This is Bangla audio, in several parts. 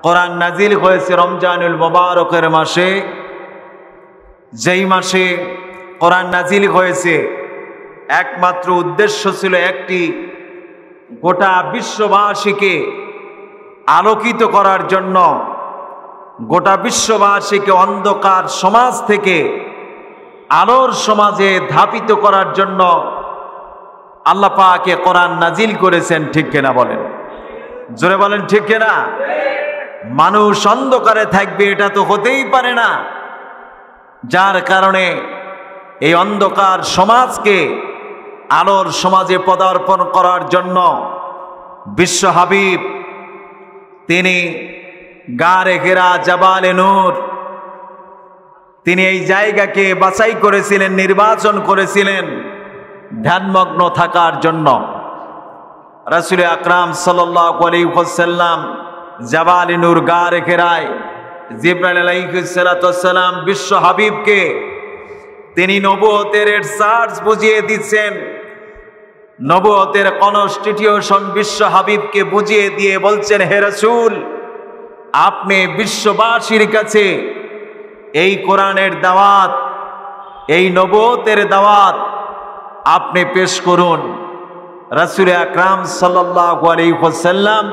কোরআন নাজিল হয়েছে রমজানুল মুবারকের মাসে, যেই মাসে কোরআন নাজিল হয়েছে একমাত্র উদ্দেশ্য ছিল একটি, গোটা বিশ্ববাসীকে আলোকিত করার জন্য, গোটা বিশ্ববাসীকে অন্ধকার সমাজ থেকে আলোর সমাজে ধাপিত করার জন্য আল্লাহ পাকে কোরআন নাজিল করেছেন। ঠিক কিনা বলেন? জোরে বলেন ঠিক কিনা? মানুষ অন্ধকারে থাকবে এটা তো হতেই পারে না, যার কারণে এই অন্ধকার সমাজকে আলোর সমাজে পদার্পণ করার জন্য বিশ্ব হাবিব তিনি গারে হেরা জাবালে নূর, তিনি এই জায়গাকে বাছাই করেছিলেন, নির্বাচন করেছিলেন ধ্যানমগ্ন থাকার জন্য। রাসূল আকরাম সাল্লাল্লাহু আলাইহি ওয়াসাল্লাম জাবালে নূর গারে হেরায় জিবরাইল আলাইহিস সালাতু ওয়াস সালাম বিশ্ব হাবিবকে তিনি নবুয়তের সার্চ বুঝিয়ে দিচ্ছেন, নবুয়তের কনস্টিটিউশন বিশ্ব হাবিবকে বুঝিয়ে দিয়ে বলছেন, হে রাসূল, আপনি বিশ্ববাসীর কাছে এই কোরআনের দাওয়াত, এই নবুয়তের দাওয়াত আপনি পেশ করুন। রাসূল আকরাম সাল্লাল্লাহু আলাইহি ওয়াসাল্লাম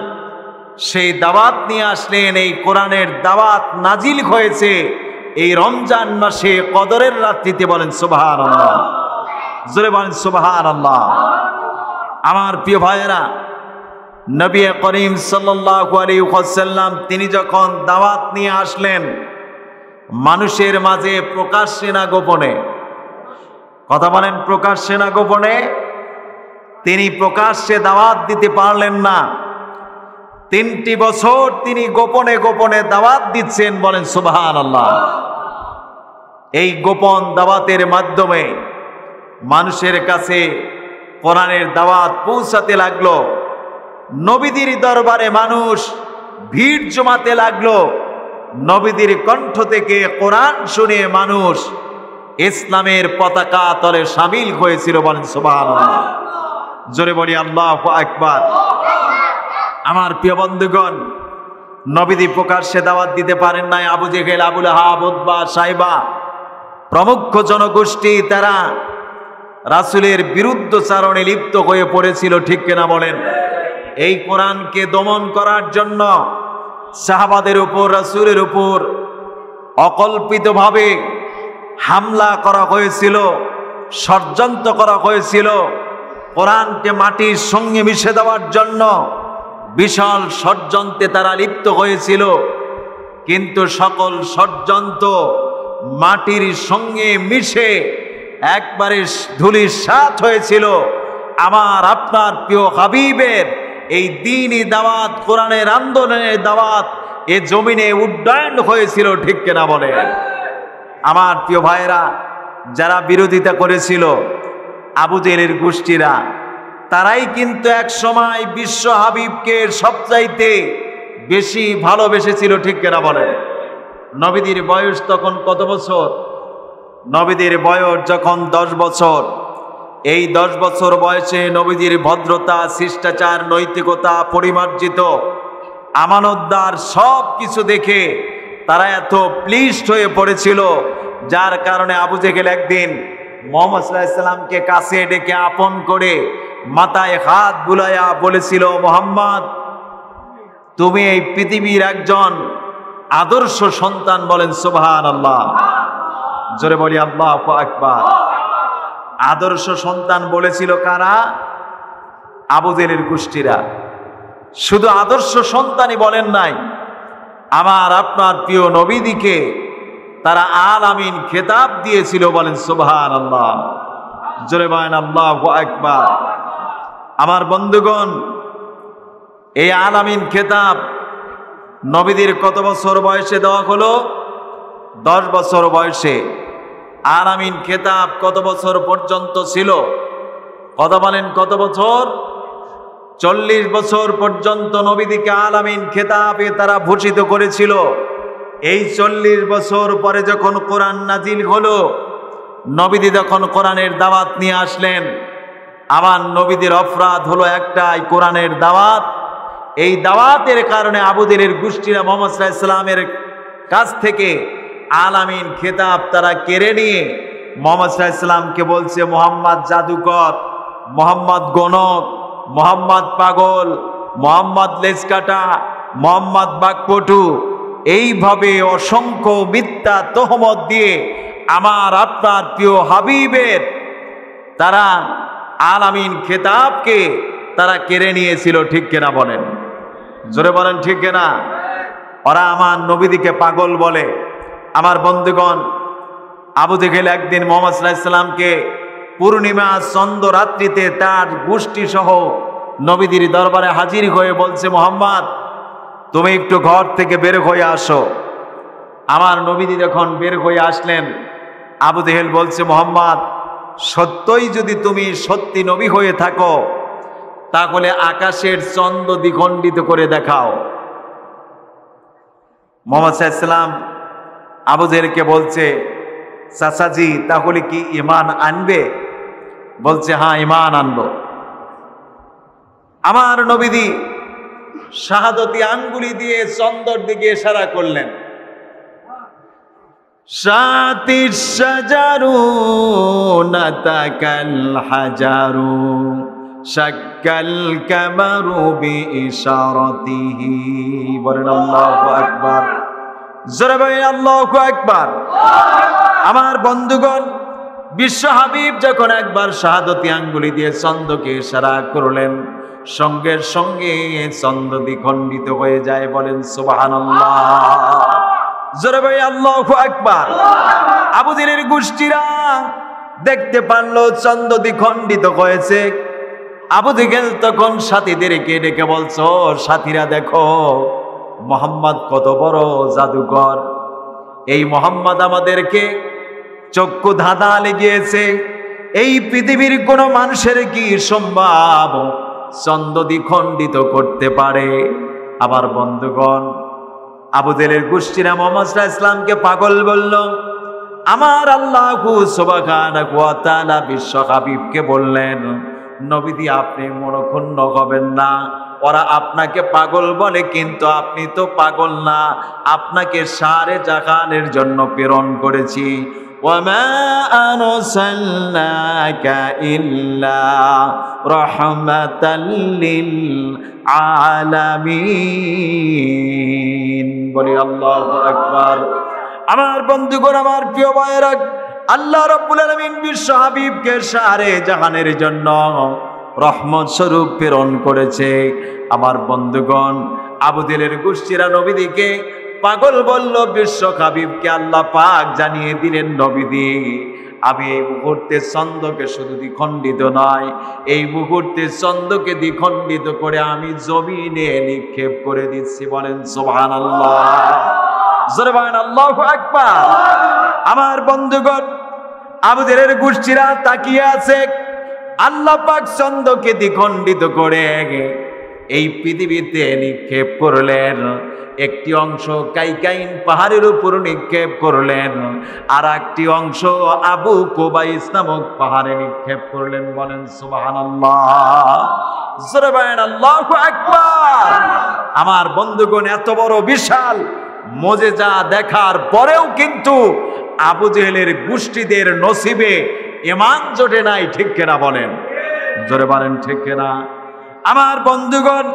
সেই দাওয়াত নিয়ে আসলেন। এই কোরআনের দাওয়াত নাজিল হয়েছে এই রমজান মাসে কদরের রাত্রিতে। বলেন সুবহানাল্লাহ, জোরে বলেন সুবহানাল্লাহ। আমার প্রিয় ভাইয়েরা, নবী করিম সাল্লাল্লাহু আলাইহি ওয়াসাল্লাম তিনি যখন দাওয়াত নিয়ে আসলেন মানুষের মাঝে, প্রকাশ্যে না গোপনে, কথা বলেন প্রকাশ্যে না গোপনে, তিনি প্রকাশ্যে দাওয়াত দিতে পারলেন না। 3টি বছর তিনি গোপনে গোপনে দাওয়াত দিচ্ছেন। বলেন সুবহানাল্লাহ। এই গোপন দাওয়াতের মাধ্যমে মানুষের কাছে কোরআনের দাওয়াত পৌঁছাতে লাগলো। নবীদের দরবারে মানুষ ভিড় জমাতে লাগলো। নবীদের কণ্ঠ থেকে কোরআন শুনে মানুষ ইসলামের পতাকা তলে শামিল হয়েছিল। বলেন সুবহানাল্লাহ, জোরে বলি আল্লাহু আকবার। আমার প্রিয় বন্ধুগণ, নবীদি প্রকাশ্যে দাওয়াত দিতে পারেন নাই। আবু জেহেল, আবু লাহাব, উতবা, সাইবা প্রমুখ জনগোষ্ঠী তারা রাসূলের বিরুদ্ধচারণে লিপ্ত হয়ে পড়েছিল। ঠিক কিনা বলেন? এই কোরআনকে দমন করার জন্য সাহাবাদের উপর, রাসূলের উপর অকল্পিতভাবে হামলা করা হয়েছিল, ষড়যন্ত্র করা হয়েছিল। কোরআনকে মাটির সঙ্গে মিশে দেওয়ার জন্য বিশাল ষড়যন্ত্রে তারা লিপ্ত হয়েছিল। কিন্তু সকল ষড়যন্ত্র মাটির সঙ্গে মিশে একবারে ধূলিসাৎ হয়েছিল। আমার আপনার প্রিয় হাবিবের এই দ্বীনি দাওয়াত, কোরআনের আন্দোলনের দাওয়াত এ জমিনে উড্ডয়ন হয়েছিল। ঠিক কিনা বলে? আমার প্রিয় ভাইয়েরা, যারা বিরোধিতা করেছিল আবু জেহেলের গোষ্ঠীরা, তারাই কিন্তু এক সময় বিশ্ব হাবিবকে সবচাইতে বেশি ভালোবেসেছিল। ঠিক কিনা বলে? নবীদের বয়স তখন কত বছর? নবীদের বয়স যখন 10 বছর, এই 10 বছর বয়সে নবীদের ভদ্রতা, শিষ্টাচার, নৈতিকতা, পরিমার্জিত আমানতদার সব কিছু দেখে তারা এত প্লিজড হয়ে পড়েছিল, যার কারণে আবু জেহেল একদিন মুহাম্মদ সাল্লাল্লাহু আলাইহি সাল্লামকে কাছে ডেকে আপন করে মাথায় হাত বুলাইয়া বলেছিল, মুহাম্মদ, তুমি এই পৃথিবীর একজন আদর্শ সন্তান। বলেন সুবহানাল্লাহ, জোরে বলি আল্লাহু আকবার। আদর্শ সন্তান বলেছিল কারা? আবু জেহেলের গোষ্ঠীরা। শুধু আদর্শ সন্তানই বলেন নাই, আমার আপনার প্রিয় নবীদিকে তারা আল আমিন খেতাব দিয়েছিল। বলেন সুবহানাল্লাহ, জোরে বলেন আল্লাহু আকবার। আমার বন্ধুগণ, এই আল আমিন খেতাব নবীদের কত বছর বয়সে দেওয়া হলো? 10 বছর বয়সে। আল আমিন খেতাব কত বছর পর্যন্ত ছিল? কথা বলেন কত বছর? 40 বছর পর্যন্ত নবীদিকে আল আমিন খেতাবে তারা ভূষিত করেছিল। এই 40 বছর পরে যখন কোরআন নাজিল হলো, নবীদি যখন কোরআনের দাওয়াত নিয়ে আসলেন, আমার নবীদের অপরাধ হলো একটাই, কোরআনের দাওয়াত। এই দাওয়াতের কারণে আবু জেহেলের গোষ্ঠীরা মুহাম্মদ সাল্লাল্লাহু আলাইহি ওয়াসাল্লামের কাছ থেকে আলামিন খেতাব তারা কেড়ে নিয়ে মুহাম্মদ সাল্লাল্লাহু আলাইহি ওয়াসাল্লামকে বলছে মুহাম্মদ জাদুকর, মুহাম্মদ গণক, মুহাম্মদ পাগল, মুহাম্মদ লেজকাটা, মুহাম্মদ বাকপটু, এইভাবে অসংখ্য মিথ্যা তহমত দিয়ে আমার আপনার প্রিয় হাবিবের তারা আলামিন খেতাবকে তারা কেড়ে নিয়েছিল। ঠিক কিনা বলেন? জোরে বলেন ঠিক কিনা? ওরা আমার নবীদিকে পাগল বলে। আমার বন্ধুগণ, আবু জেহেল একদিন মুহাম্মদ সাল্লাল্লাহু আলাইহি ওয়াসাল্লামকে পূর্ণিমা চন্দ্র রাত্রিতে তার গোষ্ঠী সহ নবীদের দরবারে হাজির হয়ে বলছে, মুহাম্মদ তুমি একটু ঘর থেকে বের হয়ে আসো। আমার নবীদি যখন বের হয়ে আসলেন, আবু জেহেল বলছে, মুহাম্মদ সত্যই যদি তুমি সত্যি নবী হয়ে থাকো তাহলে আকাশের চন্দ্র দ্বিখণ্ডিত করে দেখাও। মুহাম্মদ সাল্লাল্লাহু আলাইহি ওয়াসাল্লাম আবু জেহেলকে বলছে, চাচাজি তাহলে কি ঈমান আনবে? বলছে, হ্যাঁ ঈমান আনবো। আমার নবীদি শাহাদতি আঙ্গুলি দিয়ে চন্দ্রের দিকে ইশারা করলেন। শাতির শাজারু নাতাকাল হাজারু শাক্কাল কামারু বিইশারাতিহি। বলেন আল্লাহু আকবার। জোরে বলেন আল্লাহু আকবার। আমার বন্ধুগণ, বিশ্ব হাবিব যখন একবার শাহাদতি আঙ্গুলি দিয়ে চন্দ্রকে ইশারা করলেন, সঙ্গে সঙ্গে চন্দ্র দ্বিখণ্ডিত হয়ে যায়। বলেন সুবহানাল্লাহ। জোরে বলেন আল্লাহু আকবার। আবু জেহেলের গোষ্ঠীরা দেখতে পারলো চন্দ্র দ্বিখণ্ডিত হয়েছে। আবু জেহেল তখন সাথীদেরকে ডেকে বলছো, সাথীরা দেখো মুহাম্মদ কত বড় জাদুকর। এই মুহাম্মদ আমাদেরকে চক্ষু ধাঁধা লেগিয়েছে। এই পৃথিবীর কোন মানুষের কি সম্ভব চন্দ্র দ্বিখণ্ডিত করতে পারে? আবার বন্ধুগণ, আবু জেহেলের গোষ্ঠীরা মুহাম্মদ সাল্লাল্লাহু আলাইহি ওয়াসাল্লামকে পাগল বলল। আমার আল্লাহু সুবহানাহু ওয়া তাআলা বিশ্ব হাবিবকে বললেন, নবীজি আপনি মনক্ষুণ্ণ হবেন না। ওরা আপনাকে পাগল বলে, কিন্তু আপনি তো পাগল না। আপনাকে সারে জাহানের জন্য প্রেরণ করেছি। ওয়ামা আরসালনাকা ইল্লা রাহমাতাল লিল আলামিন। বলি আল্লাহু আকবার। আমার বন্ধুগণ, আমার প্রিয় ভাইয়েরা, আল্লাহ রাব্বুল আলামিন বিশ্ব হাবিবকে সারে জাহানের জন্য রহমত স্বরূপ প্রেরণ করেছে। আমার বন্ধুগণ, আবু জেহেলের গোষ্ঠীরা নবীদিকে পাগল বলল। বিশ্ব হাবিবকে আল্লাহ পাক জানিয়ে দিলেন, নবীদি আমি এই মুহূর্তে চন্দ্রকে শুধু দ্বিখণ্ডিত নয়, এই মুহূর্তে চন্দ্রকে দ্বিখণ্ডিত করে আমি জমিনে নিক্ষেপ করে দিচ্ছি। বলেন সুবহানাল্লাহ। জোরে বলেন আল্লাহু আকবার। আমার বন্ধুগণ, আবু জেহেলের গোষ্ঠীরা তাকিয়ে আছে। আল্লাহ পাক চন্দ্রকে দ্বিখণ্ডিত করে এই পৃথিবীতে নিক্ষেপ করলেন। একটি অংশ কাইকাইন পাহাড়ের উপর নিক্ষেপ করলেন, আর একটি অংশ আবু কুবাইস নামক পাহাড়ে নিক্ষেপ করলেন। বলেন সুবহানাল্লাহ। জোরে বলেন আল্লাহু আকবার। আমার বন্ধুগণ, এত বড় বিশাল মুজিজা দেখার পরেও কিন্তু আবু জেহেলের গোষ্ঠীদের নসিবে ঈমান জোটে নাই। ঠিক কিনা বলেন? জোরে বলেন ঠিক কিনা? আমার বন্ধুগণ,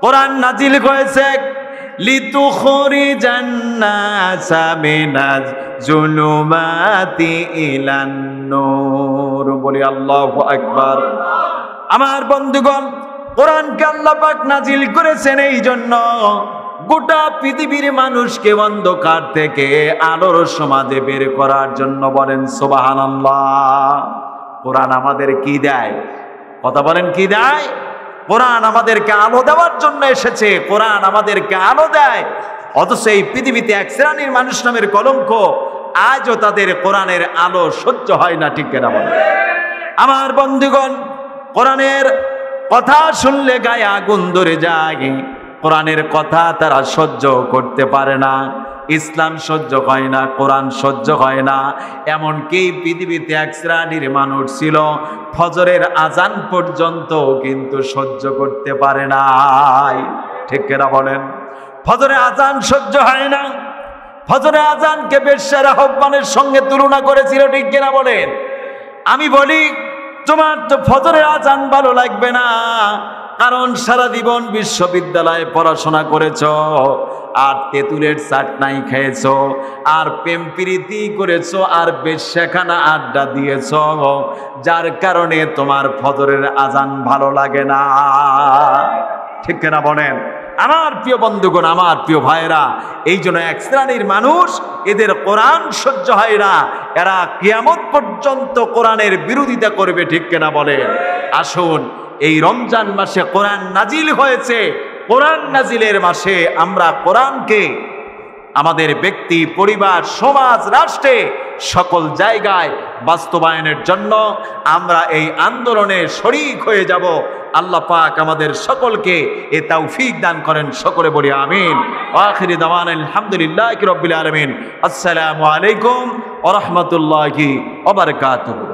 কোরআন নাজিল হয়েছে লিতুখরিজান নাসা মিনাজ জুলুমাতি ইলান নূর। বলি আল্লাহু আকবার। আমার বন্ধুগণ, কোরআনকে আল্লাহ পাক নাজিল করেছেন এই জন্য গোটা পৃথিবীর মানুষকে অন্ধকার থেকে আলোর সমাজে বের করার জন্য। বলেন সুবহানাল্লাহ। কোরআন আমাদের কি দেয়? কথা বলেন, কি দেয়? কোরআন আমাদেরকে আলো দেওয়ার জন্য এসেছে। কোরআন আমাদেরকে আলো দেয়। অথচ এই পৃথিবীতে এক শ্রেণীর মানুষ নামের কলঙ্ক, আজও তাদের কোরআনের আলো সহ্য হয় না। ঠিক কিনা বলেন? আমার বন্ধুগণ, কোরআনের কথা শুনলে গায়ে আগুন ধরে যায়। কোরআনের কথা তারা সহ্য করতে পারে না। ইসলাম সহ্য হয় না, কোরআন সহ্য হয় না। এমনকি পৃথিবীতে এক শ্রেণীর মানুষ ছিল, ফজরের আজান পর্যন্ত কিন্তু সহ্য করতে পারে নাই। ঠিক কিনা বলেন? ফজরে আজান সহ্য হয় না, ফজরে আজানকে বেশ্যার আহ্বানের সঙ্গে তুলনা করেছিল, ঠিক কিনা বলেন? আমি বলি তোমার তো ফজরের আজান ভালো লাগবে না, কারণ সারা জীবন বিশ্ববিদ্যালয়ে পড়াশোনা করেছো, আর তেঁতুলের চাটনাই খেয়েছো, আর প্রেম প্রীতি করেছো, আর বেশ্যাখানা আড্ডা দিয়েছো, যার কারণে তোমার ফজরের আজান ভালো লাগে না। ঠিক কিনা বলেন? আমার প্রিয় বন্ধুগণ, আমার প্রিয় ভাইরা, এই জন্য এক শ্রেণীর মানুষ, এদের কোরআন সহ্য হয় না, এরা কিয়ামত পর্যন্ত কোরআনের বিরোধিতা করবে। ঠিক কিনা বলেন? আসুন, এই রমজান মাসে কোরআন নাজিল হয়েছে, কোরআন নাজিলের মাসে আমরা কোরআনকে আমাদের ব্যক্তি, পরিবার, সমাজ, রাষ্ট্রে সকল জায়গায় বাস্তবায়নের জন্য আমরা এই আন্দোলনে শরীক হয়ে যাব। আল্লাহ পাক আমাদের সকলকে এ তৌফিক দান করেন, সকলে বলি আমিন। আখিরি দাওয়ানা আলহামদুলিল্লাহি রাব্বিল আলামিন। আসসালামু আলাইকুম ওয়া রাহমাতুল্লাহি ওয়া বারাকাতুহু।